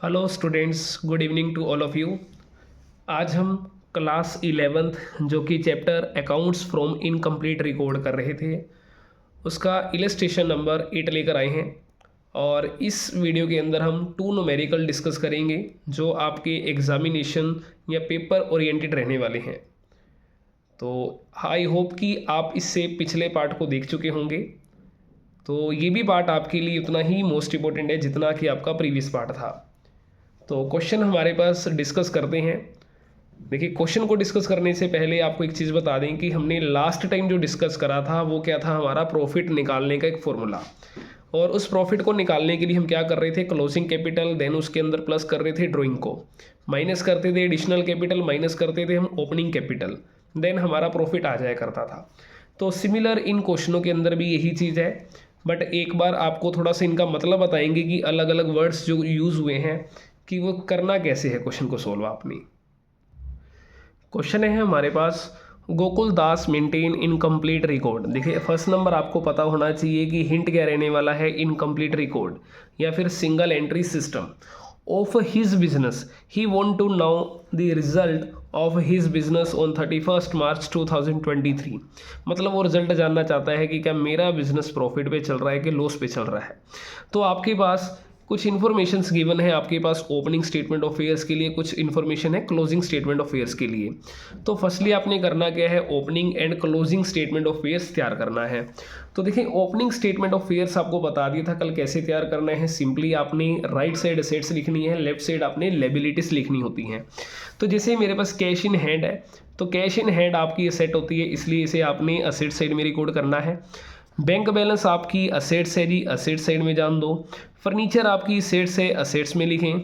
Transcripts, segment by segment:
Hello students, good evening to all of you. आज हम class 11th जो कि chapter accounts from incomplete record कर रहे थे, उसका इलस्ट्रेशन नंबर 8 लेकर आए हैं। और इस वीडियो के अंदर हम टू न्यूमेरिकल डिस्कस करेंगे जो आपके एग्जामिनेशन या पेपर ओरिएंटेड रहने वाले हैं। तो आई होप कि आप इससे पिछले पार्ट को देख चुके होंगे, तो ये भी पार्ट आपके लिए उतना ही मोस्ट इम्पोर्टेंट है जितना कि आपका प्रीवियस पार्ट था। तो क्वेश्चन हमारे पास डिस्कस करते हैं। देखिए, क्वेश्चन को डिस्कस करने से पहले आपको एक चीज़ बता दें कि हमने लास्ट टाइम जो डिस्कस करा था वो क्या था, हमारा प्रॉफिट निकालने का एक फॉर्मूला। और उस प्रॉफिट को निकालने के लिए हम क्या कर रहे थे, क्लोजिंग कैपिटल, देन उसके अंदर प्लस कर रहे थे ड्राइंग को, माइनस करते थे एडिशनल कैपिटल, माइनस करते थे हम ओपनिंग कैपिटल, देन हमारा प्रॉफिट आ जाया करता था। तो सिमिलर इन क्वेश्चनों के अंदर भी यही चीज़ है, बट एक बार आपको थोड़ा सा इनका मतलब बताएंगे कि अलग अलग वर्ड्स जो यूज़ हुए हैं कि वो करना कैसे है क्वेश्चन को सॉल्व आपने। क्वेश्चन है हमारे पास, गोकुल दास मेंटेन इनकम्प्लीट रिकॉर्ड। देखिए, फर्स्ट नंबर आपको पता होना चाहिए कि हिंट क्या रहने वाला है, इनकम्प्लीट रिकॉर्ड या फिर single entry system of his business. He want to know the result of his business on 31 March 2023। मतलब वो रिजल्ट जानना चाहता है कि क्या मेरा बिजनेस प्रॉफिट पे चल रहा है कि लॉस पे चल रहा है। तो आपके पास कुछ इन्फॉर्मेशंस गिवन है, आपके पास ओपनिंग स्टेटमेंट ऑफ फेयर्स के लिए कुछ इन्फॉर्मेशन है, क्लोजिंग स्टेटमेंट ऑफ फेयर्स के लिए। तो फर्स्टली आपने करना क्या है, opening and closing statement of affairs तैयार करना है। तो देखिए, ओपनिंग स्टेटमेंट ऑफ फेयर्स आपको बता दिया था कल कैसे तैयार करना है। सिंपली आपने राइट साइड असेट्स लिखनी है, लेफ्ट साइड आपने लायबिलिटीज लिखनी होती हैं। तो जैसे मेरे पास कैश इन हैंड है, तो कैश इन हैंड आपकी असेट होती है, इसलिए इसे आपने असेट साइड में रिकॉर्ड करना है। बैंक बैलेंस आपकी असेट्स है जी, असेट साइड में जान दो। फर्नीचर आपकी असेट्स है, असेट्स में लिखें।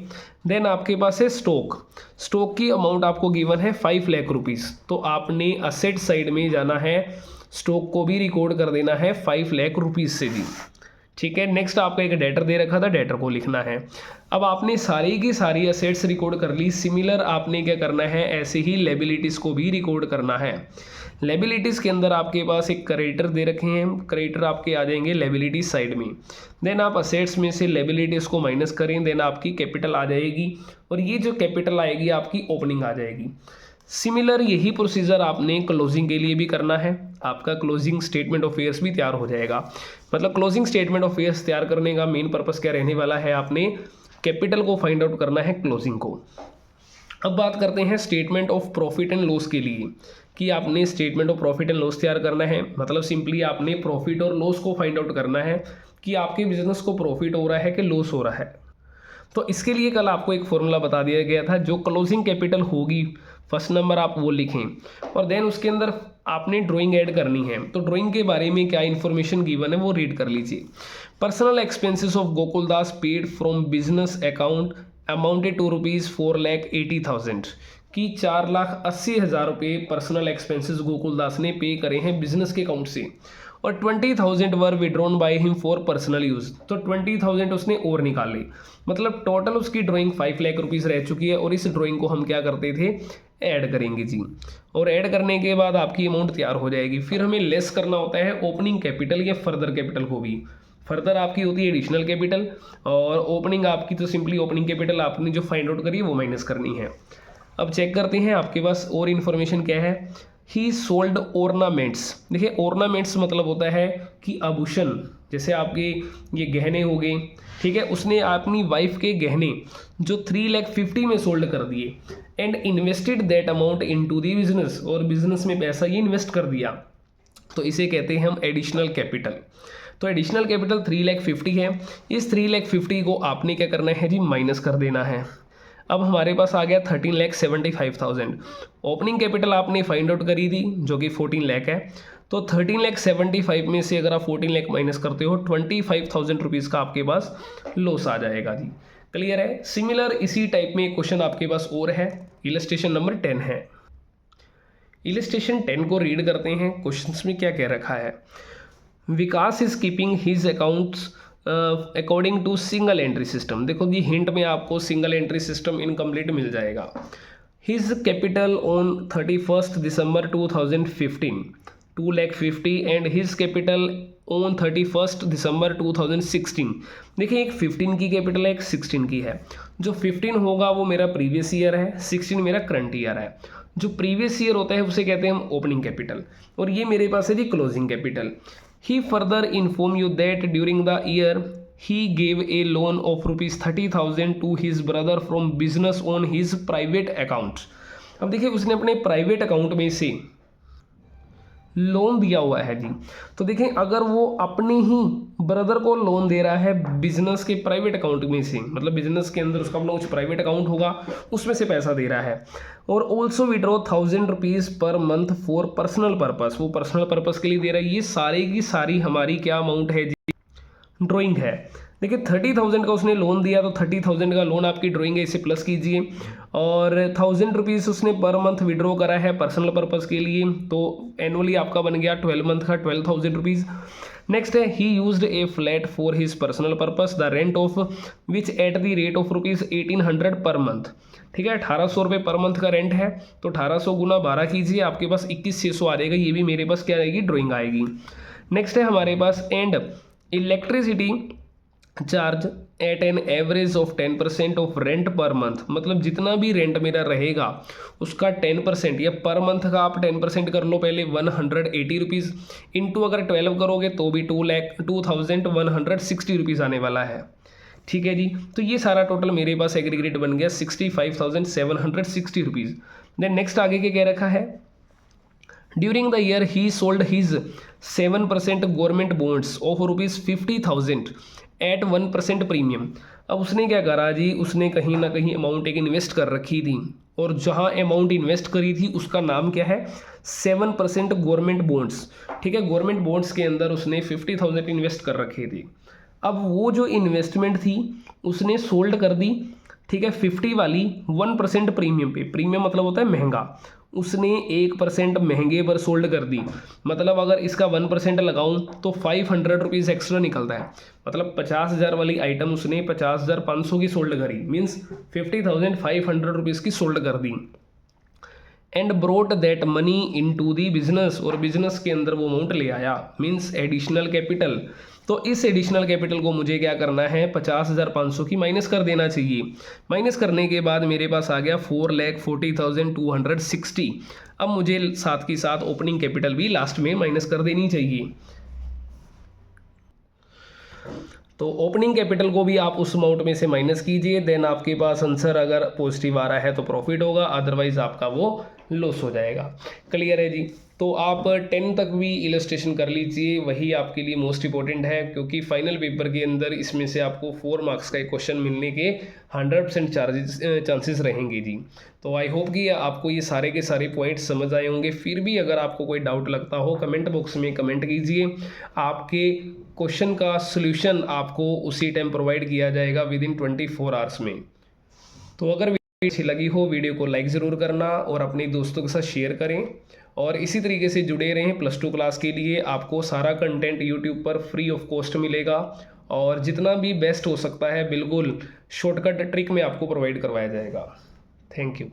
देन आपके पास है स्टॉक। स्टॉक की अमाउंट आपको गिवन है 5 लाख रुपीज़, तो आपने असेट साइड में जाना है, स्टॉक को भी रिकॉर्ड कर देना है 5 लाख रुपीज़ से जी। ठीक है, नेक्स्ट आपका एक डेटर दे रखा था, डेटर को लिखना है। अब आपने सारी की सारी असेट्स रिकॉर्ड कर ली, सिमिलर आपने क्या करना है, ऐसे ही लायबिलिटीज़ को भी रिकॉर्ड करना है। लायबिलिटीज़ के अंदर आपके पास एक क्रेडिटर दे रखे हैं, क्रेडिटर आपके आ जाएंगे लायबिलिटीज साइड में। देन आप असेट्स में से लायबिलिटीज़ को माइनस करें, देन आपकी कैपिटल आ जाएगी, और ये जो कैपिटल आएगी आपकी ओपनिंग आ जाएगी। सिमिलर यही प्रोसीजर आपने क्लोजिंग के लिए भी करना है, आपका क्लोजिंग स्टेटमेंट ऑफ फेयर्स भी तैयार हो जाएगा। मतलब क्लोजिंग स्टेटमेंट ऑफ फेयर्स तैयार करने का मेन पर्पस क्या रहने वाला है, आपने कैपिटल को फाइंड आउट करना है क्लोजिंग को। अब बात करते हैं statement of profit and loss के लिए, कि आपने statement of profit and loss तैयार करना है। मतलब सिंपली आपने प्रॉफिट और लॉस को फाइंड आउट करना है कि आपके बिजनेस को प्रॉफिट हो रहा है कि लॉस हो रहा है। तो इसके लिए कल आपको एक फॉर्मूला बता दिया गया था, जो क्लोजिंग कैपिटल होगी फर्स्ट नंबर आप वो लिखें, और देन उसके अंदर आपने ड्राइंग ऐड करनी है। तो ड्राइंग के बारे में क्या इन्फॉर्मेशन गिवन है वो रीड कर लीजिए। Personal expenses of Gokul Das paid from business account amounted to ₹4,80,000 की 4,80,000 रुपये पर्सनल एक्सपेंसेस गोकुल दास ने पे करे हैं बिजनेस के अकाउंट से, और 20,000 were withdrawn by him for personal use. तो 20,000 उसने और निकाले, मतलब टोटल उसकी ड्राइंग 5 लाख रुपीज़ रह चुकी है। और इस ड्राइंग को हम क्या करते थे, ऐड करेंगे जी, और ऐड करने के बाद आपकी अमाउंट तैयार हो जाएगी। फिर हमें लेस करना होता है ओपनिंग कैपिटल या फर्दर कैपिटल को भी। फर्दर आपकी होती है एडिशनल कैपिटल, और ओपनिंग आपकी तो सिंपली ओपनिंग कैपिटल आपने जो फाइंड आउट करी है वो माइनस करनी है। अब चेक करते हैं आपके पास और इन्फॉर्मेशन क्या है। ही सोल्ड ऑर्नामेंट्स। देखिए, ऑर्नामेंट्स मतलब होता है कि आभूषण, जैसे आपके ये गहने हो गए, ठीक है, उसने अपनी वाइफ के गहने जो 3,50,000 में सोल्ड कर दिए, and invested that amount into the business, और बिजनेस में पैसा ये इन्वेस्ट कर दिया। तो इसे कहते हैं हम एडिशनल कैपिटल। तो एडिशनल कैपिटल 3,50,000 है, इस 3,50,000 को आपने क्या करना है जी, माइनस कर देना है। अब हमारे पास आ गया 13,75,000। ओपनिंग कैपिटल आपने फाइंड आउट करी थी जो कि 14 लाख है, तो 13,75,000 में से अगर आप 14 लाख माइनस करते हो, 25,000 रुपीज़ का आपके पास लॉस आ जाएगा जी। क्लियर है। सिमिलर इसी टाइप में क्वेश्चन आपके पास और है, इलस्ट्रेशन नंबर 10 है। इलस्ट्रेशन 10 को रीड करते हैं, क्वेश्चंस में क्या कह रखा है। Vikas is keeping his accounts according to single entry system. देखो जी, हिंट में आपको सिंगल एंट्री सिस्टम इनकम्प्लीट मिल जाएगा। His capital on 31 December 2015 2,50,000 and his capital on 31 December 2016। देखिए एक 15 की कैपिटल है, एक 16 की है। जो 15 होगा वो मेरा प्रीवियस ईयर है, 16 मेरा करंट ईयर है। जो प्रीवियस ईयर होता है उसे कहते हैं हम ओपनिंग कैपिटल, और ये मेरे पास है जी closing capital. He further inform you that during the year he gave a loan of rupees 30,000 to his brother from business on his private account। अब देखिए उसने अपने प्राइवेट अकाउंट में से लोन दिया हुआ है जी। तो देखिए अगर वो अपने ही ब्रदर को लोन दे रहा है बिजनेस के प्राइवेट अकाउंट में से, मतलब बिजनेस के अंदर उसका अपना कुछ प्राइवेट अकाउंट होगा उसमें से पैसा दे रहा है, और also withdraw 1000 rupees per month for personal purpose, वो पर्सनल पर्पस के लिए दे रहा है। ये सारी की सारी हमारी क्या अमाउंट है जी, ड्राइंग है। देखिए 30,000 का उसने लोन दिया, तो 30,000 का लोन आपकी ड्राइंग है, इसे प्लस कीजिए। और 1000 रुपीज़ उसने पर मंथ विड्रॉ करा है पर्सनल पर्पस के लिए, तो एनुअली आपका बन गया 12 मंथ का 12,000 रुपीज़। नेक्स्ट है ही used A flat for his personal purpose the rent of which at the rate of rupees 1800 per month. ठीक है, 1800 रुपये पर मंथ का रेंट है, तो 1800 गुना 12 कीजिए, आपके पास 21,600 आ जाएगा। ये भी मेरे पास क्या आएगी, ड्राइंग आएगी। नेक्स्ट है हमारे पास and electricity charge at an average of 10% of rent per month, मतलब जितना भी रेंट मेरा रहेगा उसका 10% या पर मंथ का आप 10% कर लो पहले 180 रुपीज़, इंटू अगर 12 करोगे तो भी 2,2160 रुपीज़ आने वाला है। ठीक है जी, तो ये सारा टोटल मेरे पास एग्रीगेट बन गया 65,760 रुपीज़। देन नेक्स्ट आगे के कह रखा है during the year he sold his 7% government bonds of rupees 50,000 at 1% premium. अब उसने क्या करा जी, उसने कहीं ना कहीं अमाउंट एक इन्वेस्ट कर रखी थी, और जहां अमाउंट इन्वेस्ट करी थी उसका नाम क्या है, 7% गवर्नमेंट बॉन्ड्स। ठीक है, गवर्नमेंट बॉन्ड्स के अंदर उसने 50,000 इन्वेस्ट कर रखी थी। अब वो जो इन्वेस्टमेंट थी उसने सोल्ड कर दी, ठीक है, 50 वाली 1% प्रीमियम पे। प्रीमियम मतलब होता है महंगा, उसने 1% महंगे पर सोल्ड कर दी। मतलब अगर इसका 1% लगाऊं तो 500 रुपीज़ एक्स्ट्रा निकलता है, मतलब 50,000 वाली आइटम उसने 50,500 की सोल्ड करी, मीन्स 50,500 रुपीज़ की सोल्ड कर दी। And brought that money into the business, और बिजनेस के अंदर वो अमाउंट ले आया, मीन्स एडिशनल कैपिटल। तो इस एडिशनल कैपिटल को मुझे क्या करना है, 50,500 की माइनस कर देना चाहिए। माइनस करने के बाद मेरे पास आ गया 4,40,260। अब मुझे साथ के साथ ओपनिंग कैपिटल भी लास्ट में माइनस कर देनी चाहिए। तो ओपनिंग कैपिटल को भी आप उस अमाउंट में से माइनस कीजिए, देन आपके पास आंसर अगर पॉजिटिव आ रहा है तो प्रॉफिट होगा, अदरवाइज आपका वो लॉस हो जाएगा। क्लियर है जी। तो आप 10 तक भी इलस्ट्रेशन कर लीजिए, वही आपके लिए मोस्ट इंपॉर्टेंट है, क्योंकि फाइनल पेपर के अंदर इसमें से आपको 4 मार्क्स का एक क्वेश्चन मिलने के 100% चांसेस रहेंगे जी। तो आई होप कि आपको ये सारे के सारे पॉइंट्स समझ आए होंगे। फिर भी अगर आपको कोई डाउट लगता हो कमेंट बॉक्स में कमेंट कीजिए, आपके क्वेश्चन का सोल्यूशन आपको उसी टाइम प्रोवाइड किया जाएगा विदिन 24 आवर्स में। तो अगर वीडियो अच्छी लगी हो वीडियो को लाइक ज़रूर करना और अपने दोस्तों के साथ शेयर करें, और इसी तरीके से जुड़े रहें। +2 क्लास के लिए आपको सारा कंटेंट यूट्यूब पर फ्री ऑफ कॉस्ट मिलेगा, और जितना भी बेस्ट हो सकता है बिल्कुल शॉर्टकट ट्रिक में आपको प्रोवाइड करवाया जाएगा। Thank you.